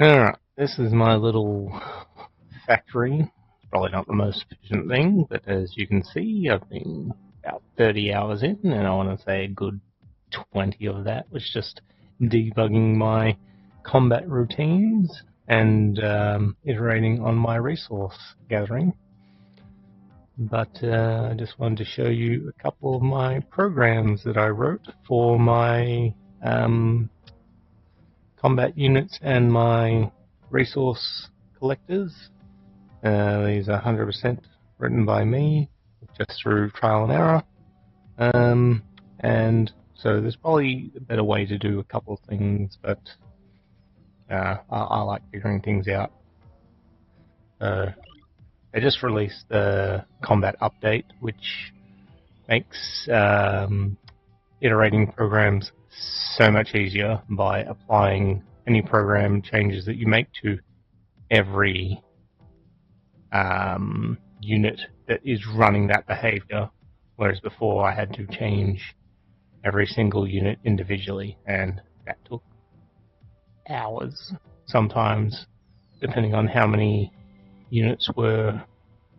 Alright, this is my little factory. It's probably not the most efficient thing, but as you can see, I've been about 30 hours in, and I want to say a good 20 of that was just debugging my combat routines and iterating on my resource gathering. But I just wanted to show you a couple of my programs that I wrote for my combat units and my resource collectors. These are 100% written by me, just through trial and error. And so there's probably a better way to do a couple of things, but I like figuring things out. They just released the combat update, which makes iterating programs so much easier by applying any program changes that you make to every unit that is running that behavior, whereas before I had to change every single unit individually, and that took hours sometimes, depending on how many units were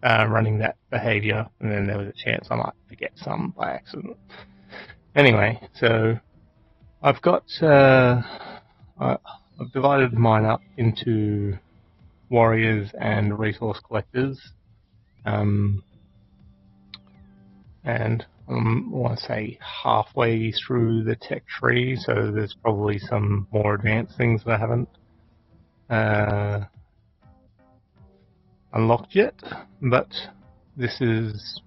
running that behavior, and then there was a chance I might forget some by accident. Anyway, so I've got I've divided mine up into warriors and resource collectors, and I want to say halfway through the tech tree, so there's probably some more advanced things that I haven't unlocked yet, but this is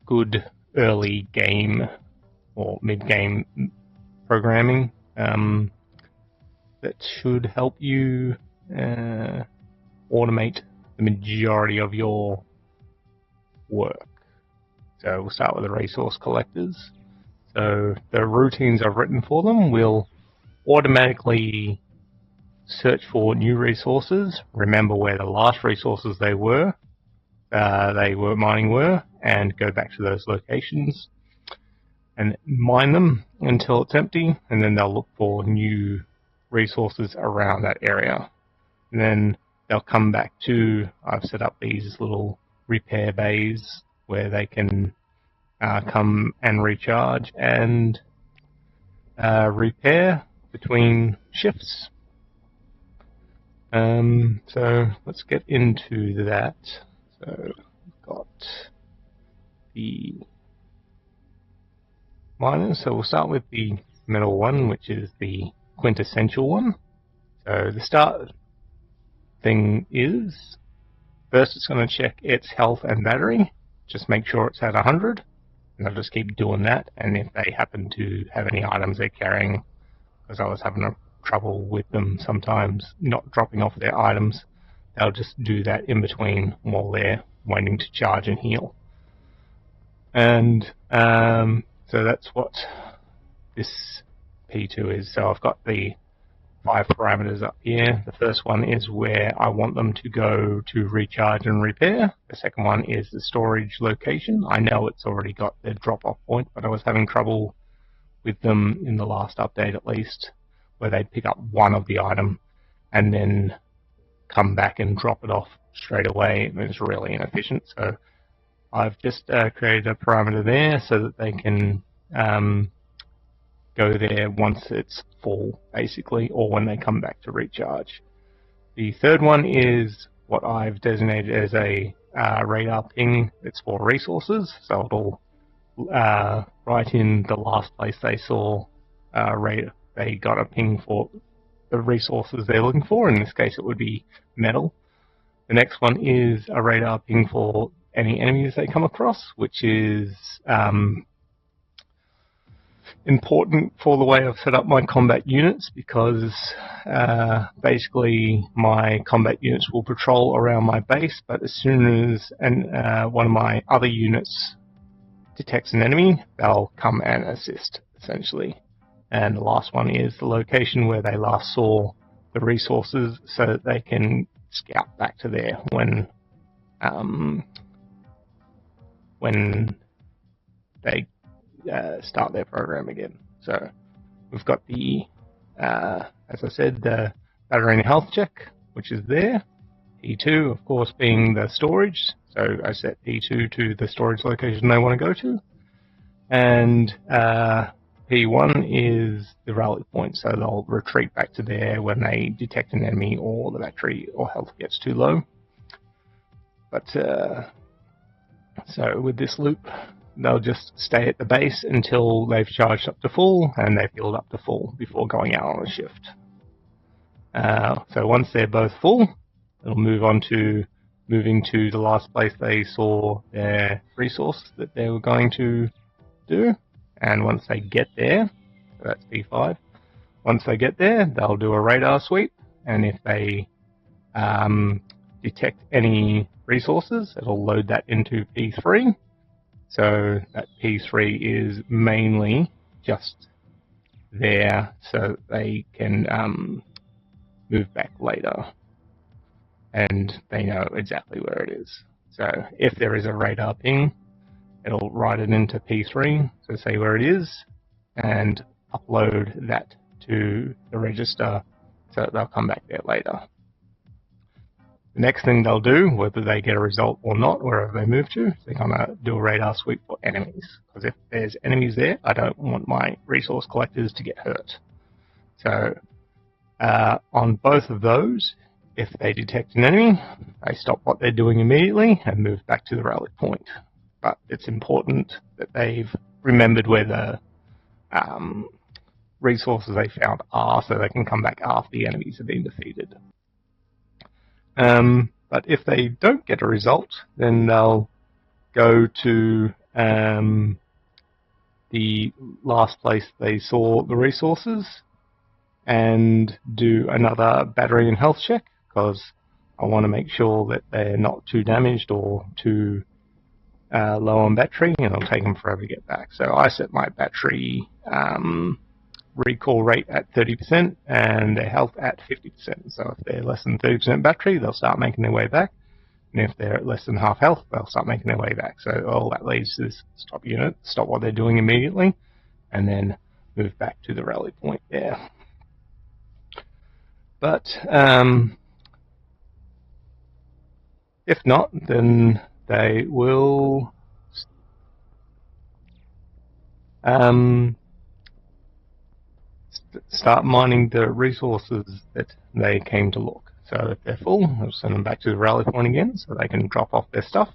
good early game or mid-game programming that should help you automate the majority of your work. So we'll start with the resource collectors. So the routines I've written for them will automatically search for new resources, remember where the last resources they were mining were, and go back to those locations and mine them until it's empty, and then they'll look for new resources around that area. And then they'll come back to, I've set up these little repair bays where they can come and recharge and repair between shifts. So let's get into that. So we've got the miners. So we'll start with the middle one, which is the quintessential one. So the start thing is, first it's going to check its health and battery. Just make sure it's at 100, and I'll just keep doing that. And if they happen to have any items they're carrying, because I was having trouble with them sometimes not dropping off their items, they'll just do that in between while they're waiting to charge and heal. And so that's what this P2 is. So I've got the 5 parameters up here. The first one is where I want them to go to recharge and repair. The second one is the storage location. I know it's already got their drop-off point, but I was having trouble with them in the last update at least, where they'd pick up one of the item and then come back and drop it off straight away. It was really inefficient, so I've just created a parameter there so that they can go there once it's full, basically, or when they come back to recharge. The third one is what I've designated as a radar ping. It's for resources, so it'll right in the last place they saw they got a ping for the resources they're looking for. In this case, it would be metal. The next one is a radar ping for any enemies they come across, which is important for the way I've set up my combat units, because basically my combat units will patrol around my base, but as soon as one of my other units detects an enemy, they'll come and assist, essentially. And the last one is the location where they last saw the resources, so that they can scout back to there when they start their program again. So we've got the, as I said, the battery and health check, which is there. P2, of course, being the storage. So I set P2 to the storage location they want to go to. And P1 is the rally point, so they'll retreat back to there when they detect an enemy or the battery or health gets too low. But so with this loop, they'll just stay at the base until they've charged up to full and they've healed up to full before going out on a shift. So once they're both full, it'll move on to moving to the last place they saw their resource that they were going to do. And once they get there, so that's P5, once they get there, they'll do a radar sweep, and if they detect any resources, it'll load that into P3. So that P3 is mainly just there so they can move back later, and they know exactly where it is. So if there is a radar ping, it'll write it into P3, so say where it is, and upload that to the register so they'll come back there later. The next thing they'll do, whether they get a result or not, wherever they move to, they're going to do a radar sweep for enemies. Because if there's enemies there, I don't want my resource collectors to get hurt. So on both of those, if they detect an enemy, they stop what they're doing immediately and move back to the rally point. But it's important that they've remembered where the resources they found are, so they can come back after the enemies have been defeated. But if they don't get a result, then they'll go to the last place they saw the resources and do another battery and health check, because I want to make sure that they're not too damaged or too low on battery, and it'll take them forever to get back. So I set my battery recall rate at 30% and their health at 50%. So if they're less than 30% battery, they'll start making their way back. And if they're at less than half health, they'll start making their way back. So all that leads to this stop unit, stop what they're doing immediately, and then move back to the rally point there. But if not, then they will start mining the resources that they came to look. So if they're full, I'll send them back to the rally point again so they can drop off their stuff.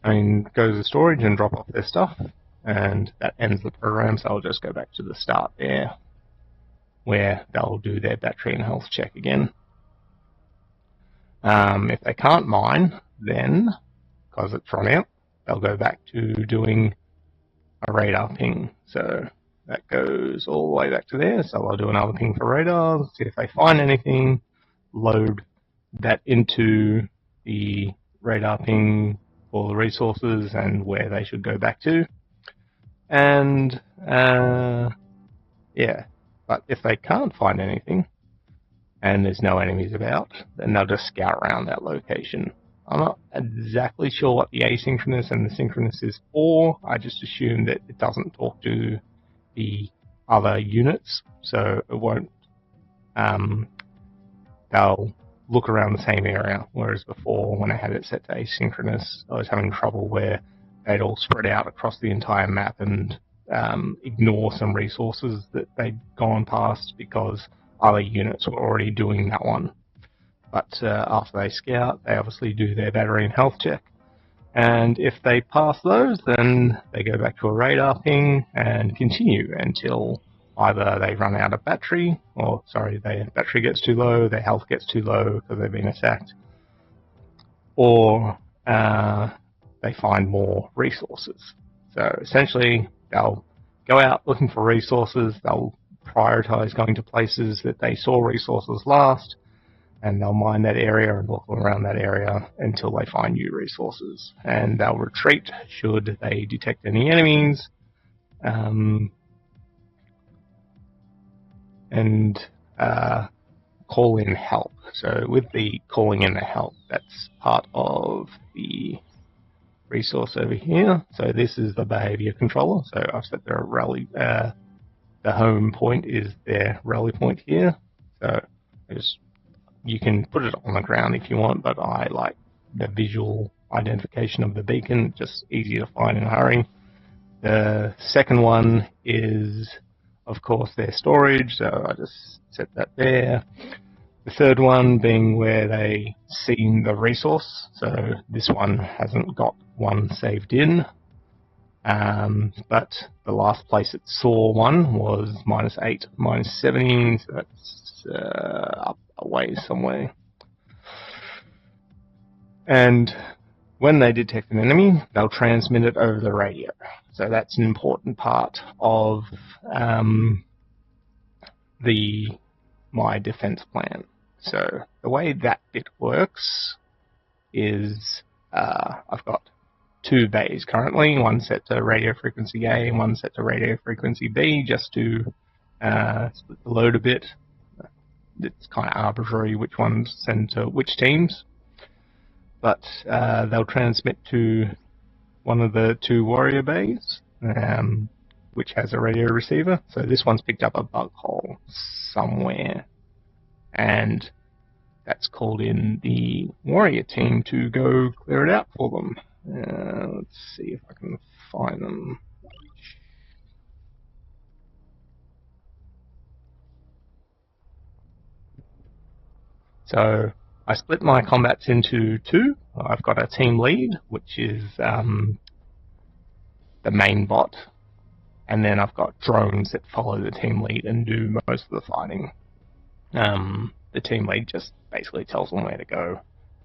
And go to the storage and drop off their stuff. And that ends the program, so I'll just go back to the start there, where they'll do their battery and health check again. If they can't mine, then, because it's run out, they'll go back to doing a radar ping. So that goes all the way back to there, so I'll do another ping for radar, see if they find anything, load that into the radar ping for the resources and where they should go back to. And yeah, but if they can't find anything and there's no enemies about, then they'll just scout around that location. I'm not exactly sure what the asynchronous and the synchronous is for. I just assume that it doesn't talk to the other units, so it won't. They'll look around the same area, whereas before, when I had it set to asynchronous, I was having trouble where they'd all spread out across the entire map and ignore some resources that they'd gone past because other units were already doing that one. But after they scout, they obviously do their battery and health check. And if they pass those, then they go back to a radar ping and continue until either they run out of battery, or their battery gets too low, their health gets too low because they've been attacked, or they find more resources. So essentially, they'll go out looking for resources, they'll prioritize going to places that they saw resources last, and they'll mine that area and look around that area until they find new resources. And they'll retreat should they detect any enemies, and call in help. So with the calling in the help, that's part of the resource over here. So this is the behavior controller. So I've set the rally, the home point is their rally point here. So You can put it on the ground if you want, but I like the visual identification of the beacon, just easy to find in a hurry. The second one is, of course, their storage, so I just set that there. The third one being where they seen the resource, so this one hasn't got one saved in. But the last place it saw one was -8, -70, so that's up away somewhere. And when they detect an enemy, they'll transmit it over the radio. So that's an important part of my defense plan. So the way that bit works is I've got 2 bays currently, one set to radio frequency A and one set to radio frequency B, just to split the load a bit. It's kind of arbitrary which ones send to which teams, but they'll transmit to one of the 2 warrior bays, which has a radio receiver. So this one's picked up a bug hole somewhere, and that's called in the warrior team to go clear it out for them. Let's see if I can find them. So I split my combats into 2. I've got a team lead, which is the main bot, and then I've got drones that follow the team lead and do most of the fighting. The team lead just basically tells them where to go,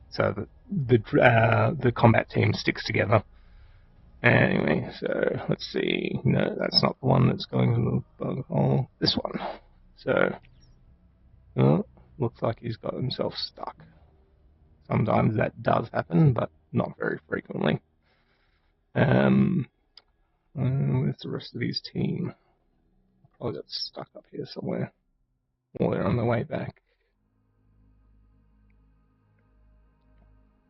so that the combat team sticks together. Anyway, so let's see. No, that's not the one that's going to the bug hole. This one. So, looks like he's got himself stuck. Sometimes that does happen, but not very frequently. Where's the rest of his team? Probably got stuck up here somewhere. Or they're on the way back.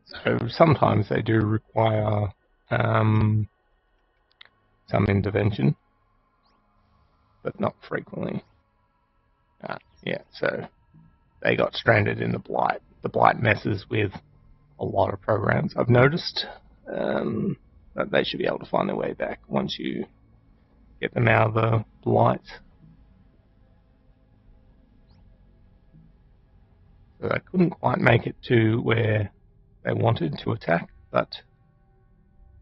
So sometimes they do require some intervention, but not frequently. Yeah, so they got stranded in the Blight. The Blight messes with a lot of programs, I've noticed. But they should be able to find their way back once you get them out of the Blight. So they couldn't quite make it to where they wanted to attack, but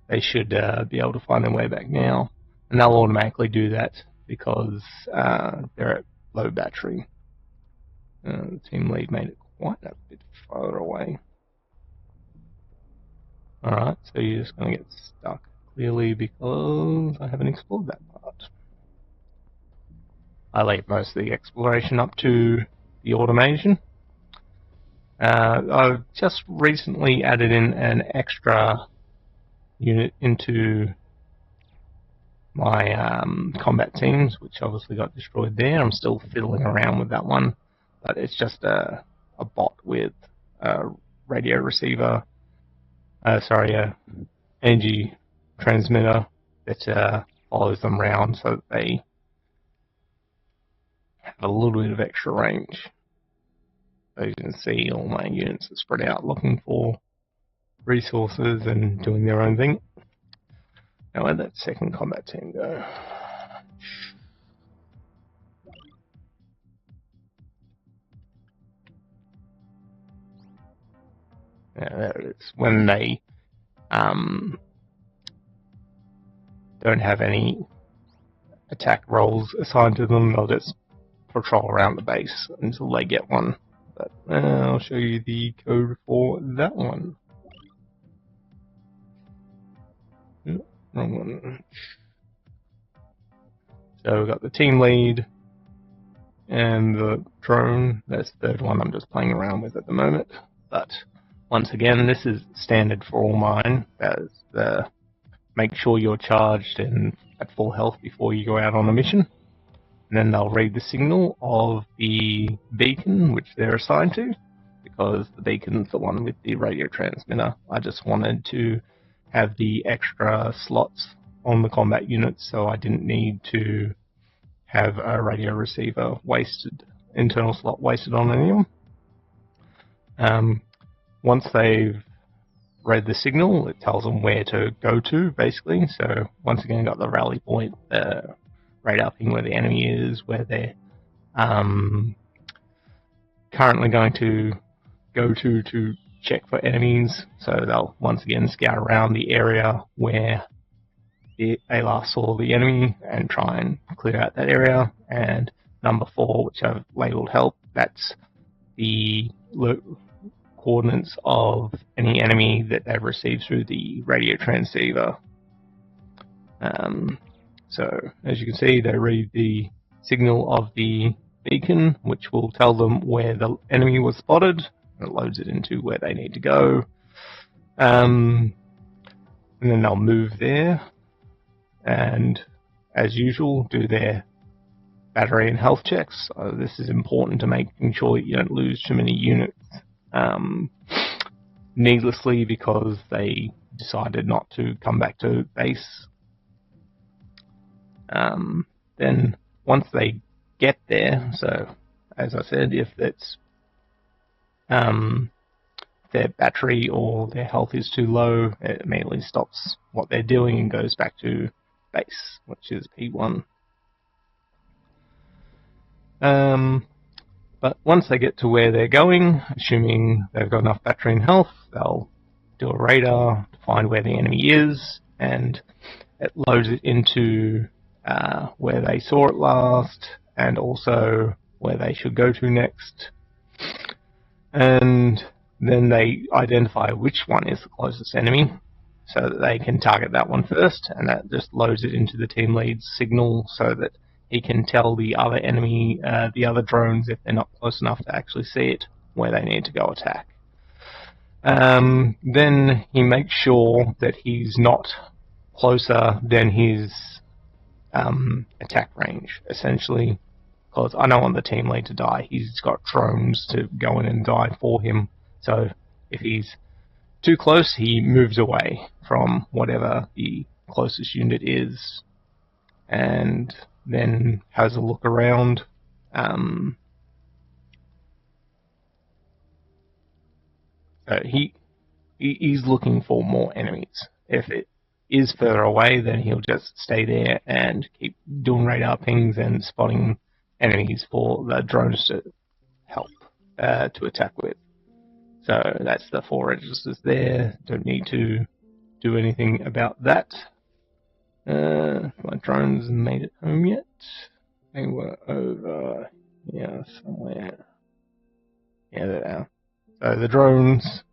they should be able to find their way back now. And they'll automatically do that because they're at low battery. The team lead made it quite a bit farther away. Alright, so you're just going to get stuck, clearly, because I haven't explored that part. I leave most of the exploration up to the automation. I've just recently added in an extra unit into my combat teams, which obviously got destroyed there. I'm still fiddling around with that one, but it's just a bot with a radio receiver, energy transmitter that follows them around so that they have a little bit of extra range. So you can see all my units are spread out looking for resources and doing their own thing. Now where'd that second combat team go? Yeah, there it is. When they don't have any attack roles assigned to them, they'll just patrol around the base until they get one. But I'll show you the code for that one. Wrong one. So we've got the team lead and the drone. That's the third one I'm just playing around with at the moment. But once again, this is standard for all mine. That's make sure you're charged and at full health before you go out on a mission. And then they'll read the signal of the beacon which they're assigned to, because the beacon's the one with the radio transmitter. I just wanted to have the extra slots on the combat units, so I didn't need to have a radio receiver wasted, internal slot wasted on any of them. Once they've read the signal, it tells them where to go to, basically. So once again, got the rally point, the radar ping where the enemy is, where they're currently going to go to check for enemies. So they'll once again scout around the area where they last saw the enemy and try and clear out that area. And number 4, which I've labeled help, that's the coordinates of any enemy that they've received through the radio transceiver. So as you can see, they read the signal of the beacon, which will tell them where the enemy was spotted, and it loads it into where they need to go. And then they'll move there, and as usual, do their battery and health checks. So this is important to making sure you don't lose too many units needlessly because they decided not to come back to base. Then once they get there, so as I said, if it's their battery or their health is too low, it immediately stops what they're doing and goes back to base, which is P1. But once they get to where they're going, assuming they've got enough battery and health, they'll do a radar to find where the enemy is, and it loads it into where they saw it last, and also where they should go to next. And then they identify which one is the closest enemy, so that they can target that one first, and that just loads it into the team lead's signal so that he can tell the other enemy, the other drones, if they're not close enough to actually see it, where they need to go attack. Then he makes sure that he's not closer than his attack range, essentially, because I don't want the team lead to die. He's got drones to go in and die for him, so if he's too close, he moves away from whatever the closest unit is, and then has a look around. He's looking for more enemies. If it is further away, then he'll just stay there and keep doing radar pings and spotting enemies for the drones to help to attack with. So that's the 4 registers there. Don't need to do anything about that. My drones made it home yet? They were over here somewhere. Yeah, there they are. So the drones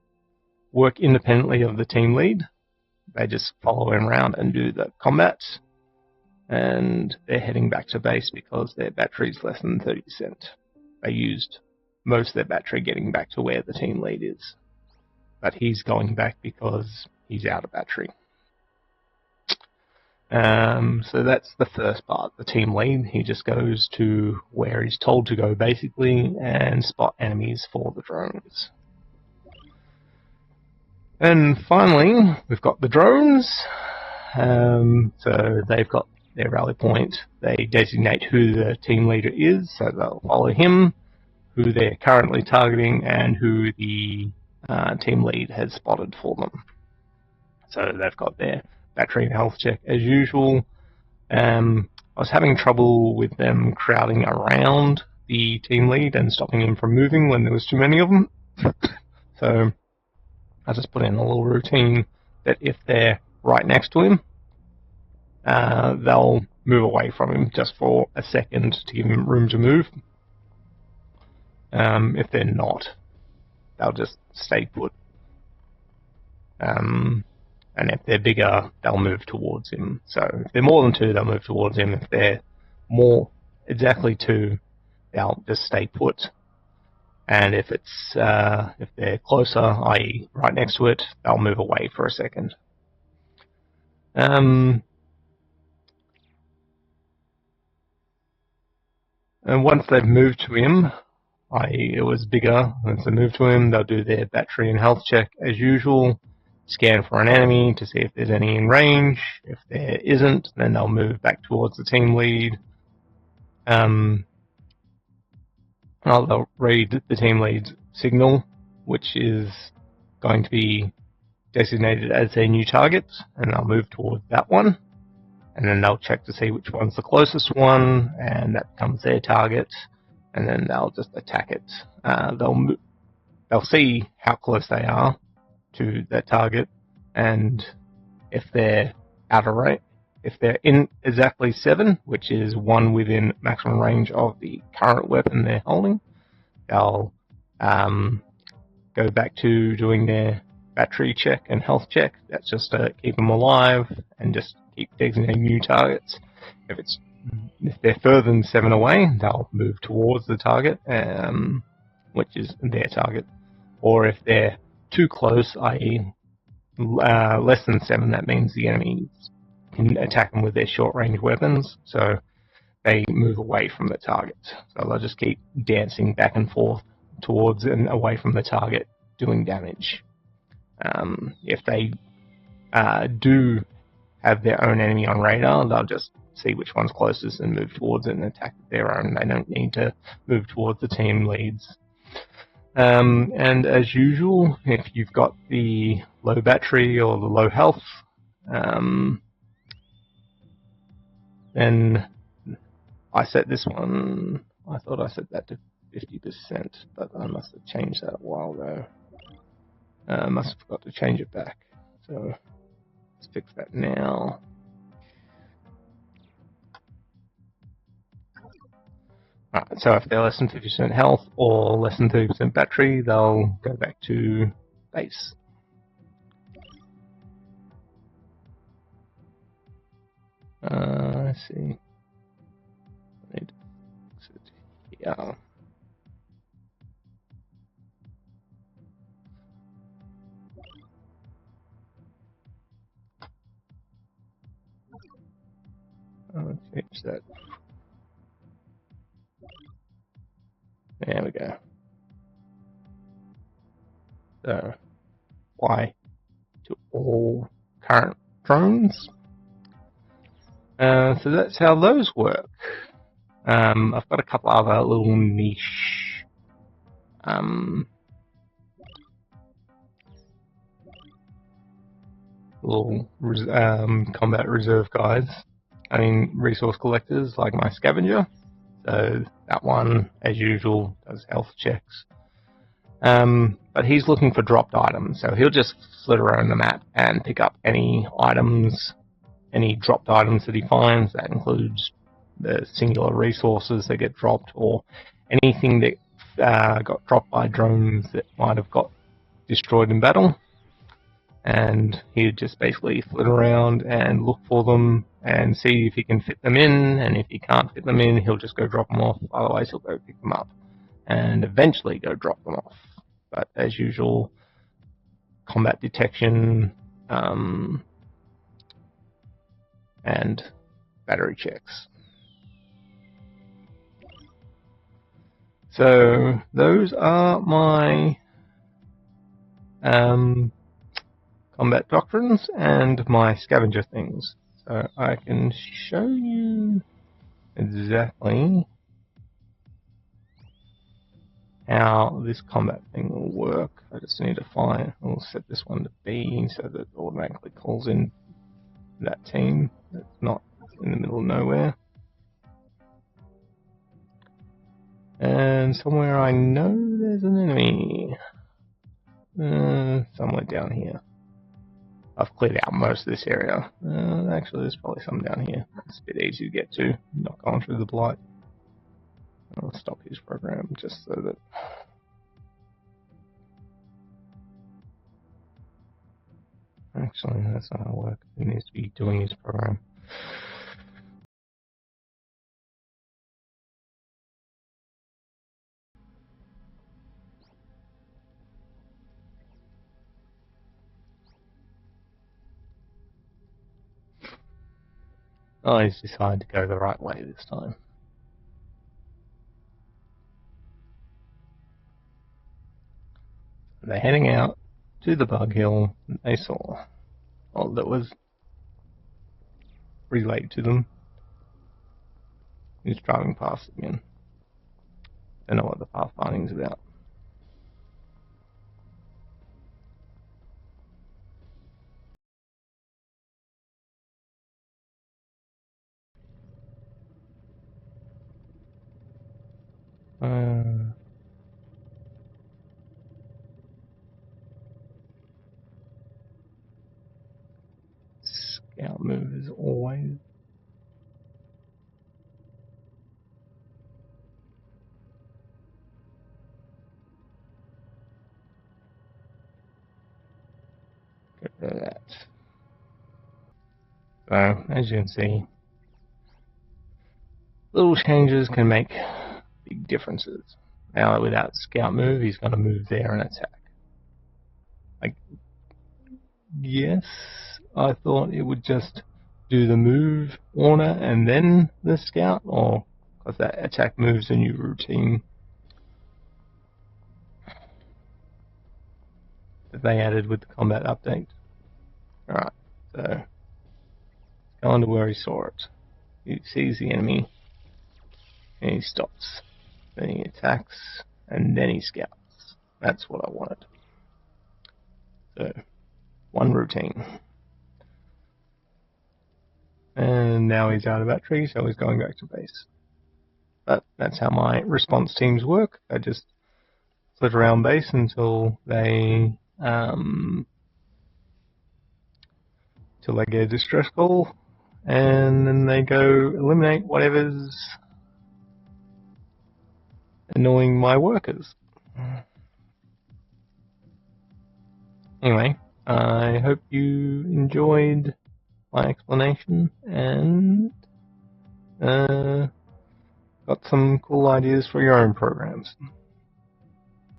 work independently of the team lead. They just follow him around and do the combat. And they're heading back to base because their battery's less than 30%. They used most of their battery getting back to where the team lead is. But he's going back because he's out of battery. So that's the first part, the team lead. He just goes to where he's told to go, basically, and spot enemies for the drones. And finally, we've got the drones. So they've got their rally point. They designate who the team leader is, so they'll follow him, who they're currently targeting, and who the team lead has spotted for them. So they've got their battery and health check as usual. I was having trouble with them crowding around the team lead and stopping him from moving when there was too many of them. So I just put in a little routine that if they're right next to him, they'll move away from him just for a second to give him room to move. If they're not, they'll just stay put. And if they're bigger, they'll move towards him. So if they're more than 2, they'll move towards him. If they're exactly 2, they'll just stay put. And if they're closer, i.e. right next to it, they'll move away for a second. And once they've moved to him, i.e. it was bigger, once they move to him, they'll do their battery and health check as usual. Scan for an enemy to see if there's any in range. If there isn't, then they'll move back towards the team lead. They'll read the team lead's signal which is going to be designated as their new target, and they'll move towards that one, and then they'll check to see which one's the closest one, and that becomes their target, and then they'll just attack it. They'll see how close they are to that target, and if they're out of range, if they're in exactly 7, which is 1 within maximum range of the current weapon they're holding, they'll go back to doing their battery check and health check. That's just to keep them alive and just keep designating new targets. If they're further than 7 away, they'll move towards the target, which is their target. Or if they're too close, i.e. less than 7, that means the enemies can attack them with their short-range weapons, so they move away from the target. So they'll just keep dancing back and forth towards and away from the target, doing damage. If they do have their own enemy on radar, they'll just see which one's closest and move towards it and attack their own. They don't need to move towards the team leads. And as usual, if you've got the low battery or the low health, then I set this one, I thought I set that to 50%, but I must have changed that a while ago. Must have forgot to change it back. So let's fix that now. Alright, so if they're less than 50% health or less than 30% battery, they'll go back to base. Let's see. I need to fix it here. I'll change that. There we go. So, apply to all current drones. So that's how those work. I've got a couple other little niche little combat reserve guides. I mean, resource collectors like my Scavenger. So that one, as usual, does health checks. But he's looking for dropped items, so he'll just flit around the map and pick up any items, any dropped items that he finds. That includes the singular resources that get dropped, or anything that got dropped by drones that might have got destroyed in battle. And he'd just basically flit around and look for them and see if he can fit them in, and if he can't fit them in, he'll just go drop them off. Otherwise, he'll go pick them up and eventually go drop them off. But as usual, combat detection and battery checks. So those are my combat doctrines and my scavenger things. So I can show you exactly how this combat thing will work. I just need to find, we'll set this one to B so that it automatically calls in that team that's not in the middle of nowhere. And somewhere I know there's an enemy. Somewhere down here. I've cleared out most of this area. Actually, there's probably some down here. It's a bit easy to get to, not going through the blight. I'll stop his program just so that... Actually, that's not how it works. He needs to be doing his program. Oh, he's decided to go the right way this time. They're heading out to the bug hill that they saw. Well, that was relayed to them. He's driving past again. Don't know what the pathfinding's about. Scout move as always. Get rid of that. So, as you can see, little changes can make big differences. Now, without Scout move, he's going to move there and attack. Yes, I thought it would just do the move order and then the Scout, or because that attack moves a new routine that they added with the combat update. Alright, so go on to where he saw it. He sees the enemy and he stops. Then he attacks and then he scouts. That's what I wanted. So, one routine. And now he's out of battery, so he's going back to base. But that's how my response teams work. I just flit around base until they get a distress call, and then they go eliminate whatever's annoying my workers. Anyway, I hope you enjoyed my explanation and got some cool ideas for your own programs.